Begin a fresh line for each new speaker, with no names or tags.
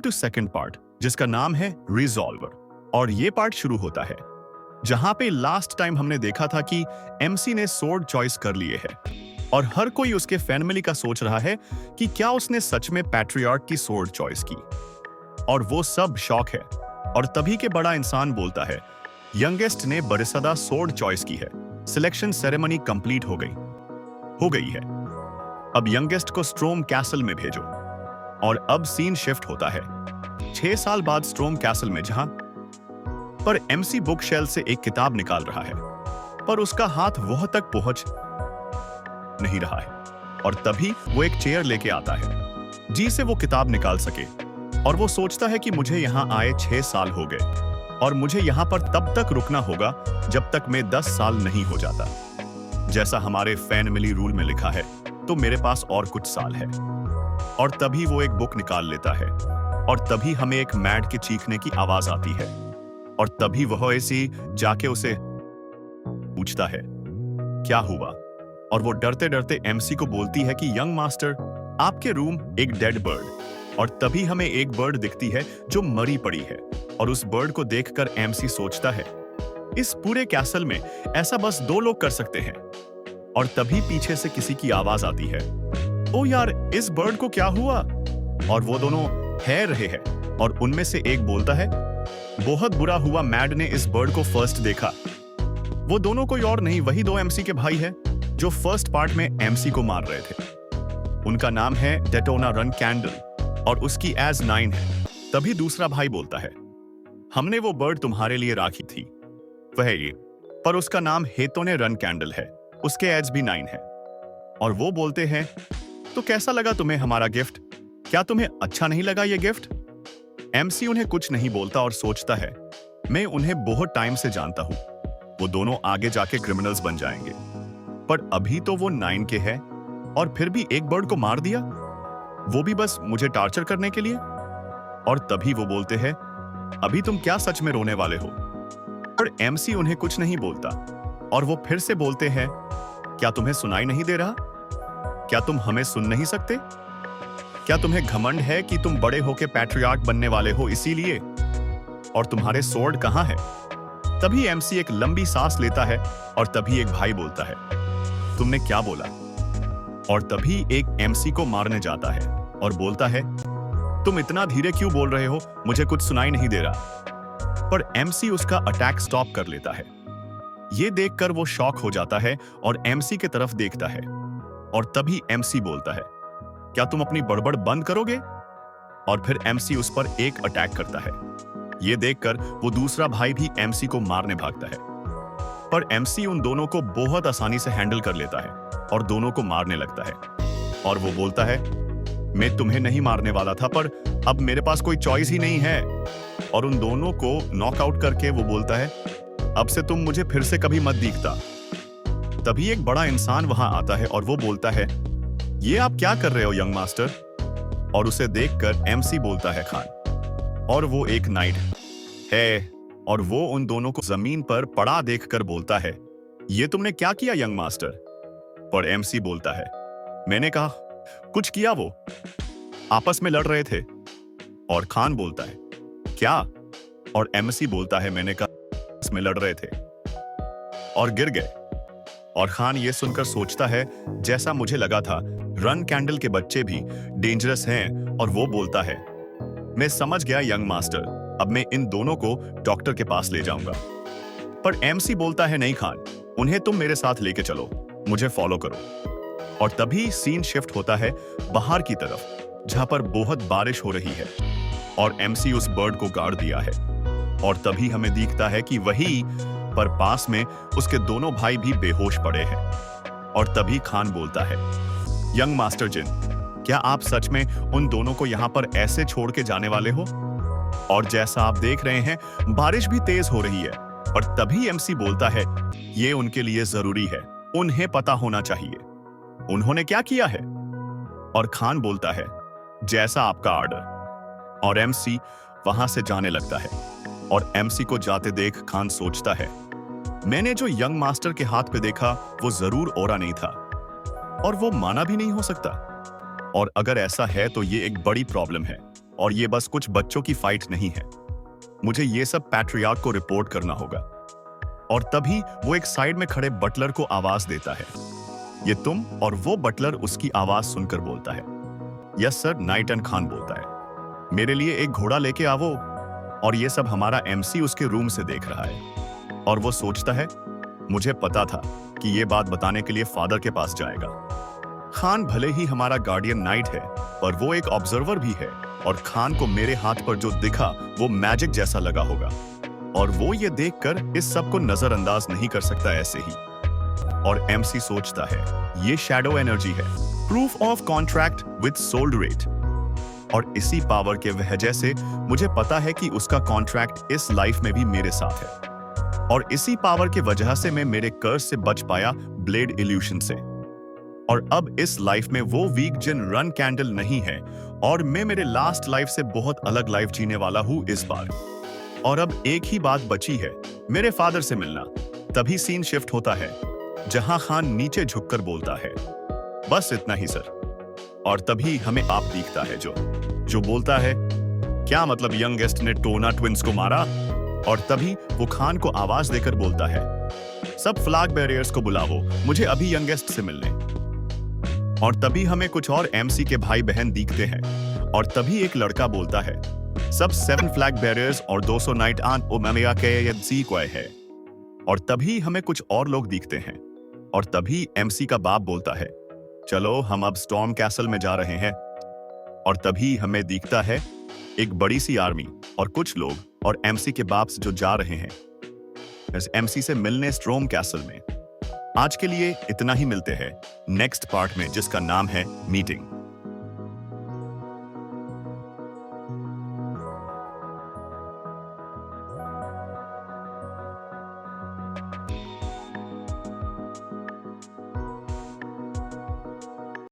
To second part जिसका नाम है रिजॉल्वर। और ये पार्ट शुरू होता है जहां पे लास्ट टाइम हमने देखा था कि एमसी ने सोर्ड चॉइस कर लिए है और हर कोई उसके फैमिली का सोच रहा है कि क्या उसने सच में पैट्रियार्क की सोर्ड चॉइस की, और वो सब शॉक है। और तभी के बड़ा इंसान बोलता है यंगेस्ट ने बरिसदा सोर्ड चॉइस की है, सिलेक्शन सेरेमनी कंप्लीट हो गई है, अब यंगेस्ट को स्ट्रोम कैसल में भेजो। और अब सीन शिफ्ट होता है 6 साल बाद स्ट्रोम कैसल में, जहां पर एमसी बुक शेल्फ से एक किताब निकाल रहा है पर उसका हाथ वह तक पहुंच नहीं रहा है। और तभी वो एक चेयर लेके आता है जी से वो किताब निकाल सके, और वो सोचता है कि मुझे यहां आए 6 साल हो गए और मुझे यहां पर तब तक रुकना होगा जब तक मैं 10 साल नहीं हो जाता, जैसा हमारे फैमिली रूल में लिखा है, तो मेरे पास और कुछ साल है। और तभी वो एक बुक निकाल लेता है और तभी हमें एक मैड के चीखने की आवाज आती है, और तभी वह ऐसी जाके उसे पूछता है क्या हुआ, और वो डरते डरते एमसी को बोलती है कि यंग मास्टर, आपके रूम एक डेड बर्ड। और तभी हमें एक बर्ड दिखती है जो मरी पड़ी है, और उस बर्ड को देखकर एमसी सोचता है इस पूरे कैसल में ऐसा बस 2 लोग कर सकते हैं। और तभी पीछे से किसी की आवाज आती है, ओ यार इस बर्ड को क्या हुआ। और वो दोनों है रहे हैं, और उनमें से एक बोलता है बहुत बुरा हुआ मैड ने इस बर्ड को फर्स्ट देखा। वो दोनों कोई और नहीं, वही 2 एमसी के भाई है जो फर्स्ट पार्ट में एमसी को मार रहे थे। उनका नाम है डेटोना रन कैंडल और उसकी एज 9 है। तभी दूसरा भाई बोलता है हमने वो बर्ड तुम्हारे लिए राखी थी, वह ये, पर उसका नाम हेतोने रन कैंडल है, उसके एज भी 9 है। और वो बोलते हैं तो कैसा लगा तुम्हें हमारा गिफ्ट, क्या तुम्हें अच्छा नहीं लगा ये गिफ्ट। एमसी उन्हें कुछ नहीं बोलता और सोचता है मैं उन्हें बहुत टाइम से जानता हूं, वो दोनों आगे जाके क्रिमिनल्स बन जाएंगे, पर अभी तो वो 9 के हैं और फिर भी एक बर्ड को मार दिया, वो भी बस मुझे टार्चर करने के लिए। और तभी वो बोलते हैं अभी तुम क्या सच में रोने वाले हो। पर एमसी उन्हें कुछ नहीं बोलता और वो फिर से बोलते हैं क्या तुम्हें सुनाई नहीं दे रहा, क्या तुम हमें सुन नहीं सकते, क्या तुम्हें घमंड है कि तुम बड़े होके पैट्रियार्क बनने वाले हो इसीलिए, और तुम्हारे सोर्ड कहां है। तभी एमसी एक लंबी सांस लेता है और तभी एक भाई बोलता है तुमने क्या बोला। और तभी एक एमसी को मारने जाता है और बोलता है तुम इतना धीरे क्यों बोल रहे हो, मुझे कुछ सुनाई नहीं दे रहा। पर एमसी उसका अटैक स्टॉप कर लेता है। ये देखकर वो शॉक हो जाता है और एमसी की तरफ देखता है, और तभी एमसी बोलता है क्या तुम अपनी बड़बड़ बंद करोगे। और फिर एमसी उस पर एक अटैक करता है। ये देखकर वो दूसरा भाई भी एमसी को मारने भागता है, पर एमसी उन दोनों को बहुत आसानी से हैंडल कर लेता है और दोनों को मारने लगता है। और वो बोलता है मैं तुम्हें नहीं मारने वाला था, पर अब मेरे पास कोई चॉइस ही नहीं है। और उन दोनों को नॉकआउट करके वो बोलता है अब से तुम मुझे फिर से कभी मत दिखता। तभी एक बड़ा इंसान वहां आता है और वो बोलता है ये आप क्या कर रहे हो यंग मास्टर। और उसे देखकर एमसी बोलता है खान, और वो एक नाइट है। और वो उन दोनों को जमीन पर पड़ा देखकर बोलता है ये तुमने क्या किया यंग मास्टर। पर एमसी बोलता है मैंने कहा कुछ किया, वो आपस में लड़ रहे थे। और खान बोलता है क्या, और एमसी बोलता है मैंने कहा इसमें लड़ रहे थे और गिर गए। और खान ये सुनकर सोचता है जैसा मुझे लगा था, रन कैंडल के बच्चे भी डेंजरस हैं। और वो बोलता है मैं समझ गया यंग मास्टर, अब मैं इन दोनों को डॉक्टर के पास ले जाऊंगा। पर एमसी बोलता है नहीं खान, उन्हें तुम मेरे साथ लेके चलो, मुझे फॉलो करो। और तभी सीन शिफ्ट होता है बाहर की तरफ जहां पर बहुत बारिश हो रही है और एमसी उस बर्ड को गाड़ दिया है। और तभी हमें दिखता है कि वही पर पास में उसके दोनों भाई भी बेहोश पड़े हैं। और तभी खान बोलता है यंग मास्टर जिन, क्या आप सच में उन दोनों को यहां पर ऐसे छोड़ के जाने वाले हो। और जैसा आप देख रहे हैं बारिश भी तेज हो रही है। और तभी एमसी बोलता है ये उनके लिए जरूरी है, उन्हें पता होना चाहिए उन्होंने क्या किया है। और खान बोलता है जैसा आपका ऑर्डर। और एमसी वहां से जाने लगता है। और एमसी को जाते देख खान सोचता है मैंने जो यंग मास्टर के हाथ पे देखा वो जरूर ओरा नहीं था, और वो माना भी नहीं हो सकता। और अगर ऐसा है तो ये एक बड़ी प्रॉब्लम है और ये बस कुछ बच्चों की फाइट नहीं है। मुझे ये सब पैट्रियार्क को रिपोर्ट करना होगा। और तभी वो एक साइड में खड़े बटलर को आवाज देता है, ये तुम? और वो बटलर उसकी आवाज सुनकर बोलता है, यस सर। नाइटन खान बोलता है, मेरे लिए एक घोड़ा लेके आवो। और ये सब हमारा एमसी उसके रूम से देख रहा है और वो सोचता है, मुझे पता था कि ये बात बताने के लिए फादर के पास जाएगा। खान भले ही हमारा गार्डियन नाइट है, पर वो एक ऑब्जर्वर भी है और खान को मेरे हाथ पर जो दिखा वो मैजिक जैसा लगा होगा और वो ये देखकर इस सब को नजरअंदाज नहीं कर सकता ऐसे ही। और एमसी सोचता है, ये शैडो एनर्जी है, प्रूफ ऑफ कॉन्ट्रैक्ट विद सोल्डरेट। और इसी पावर के वजह से मुझे पता है कि उसका कॉन्ट्रैक्ट इस लाइफ में भी मेरे साथ है और इसी पावर के वजह से मैं मेरे कर्ज से बच पाया ब्लेड इल्यूशन से। और अब इस लाइफ में वो वीक जिन रन कैंडल नहीं है और मैं मेरे लास्ट लाइफ से बहुत अलग लाइफ जीने वाला हूं इस बार। और अब एक ही बात बची है, मेरे फादर से मिलना। तभी सीन शिफ्ट होता है जहां खान नीचे झुककर बोलता है, बस इतना ही सर। और तभी हमें आप दिखता है जो बोलता है, क्या मतलब यंगेस्ट ने टोना ट्विंस को मारा? और तभी वो खान को आवाज देकर बोलता है, सब फ्लैग बैरियर्स को बुलाओ, मुझे अभी यंगेस्ट से मिलने। और तभी हमें कुछ और एमसी के भाई बहन दिखते हैं और तभी एक लड़का बोलता है, सब 7 फ्लैग बैरियर्स और 200 नाइट आन ओमेगा के जी को है। और तभी हमें कुछ और लोग दिखते हैं और तभी एमसी का बाप बोलता है, चलो हम अब स्टॉर्म कैसल में जा रहे हैं। और तभी हमें दिखता है एक बड़ी सी आर्मी और कुछ लोग और एमसी के बाप जो जा रहे हैं एमसी से मिलने स्टॉर्म कैसल में। आज के लिए इतना ही, मिलते हैं नेक्स्ट पार्ट में जिसका नाम है मीटिंग।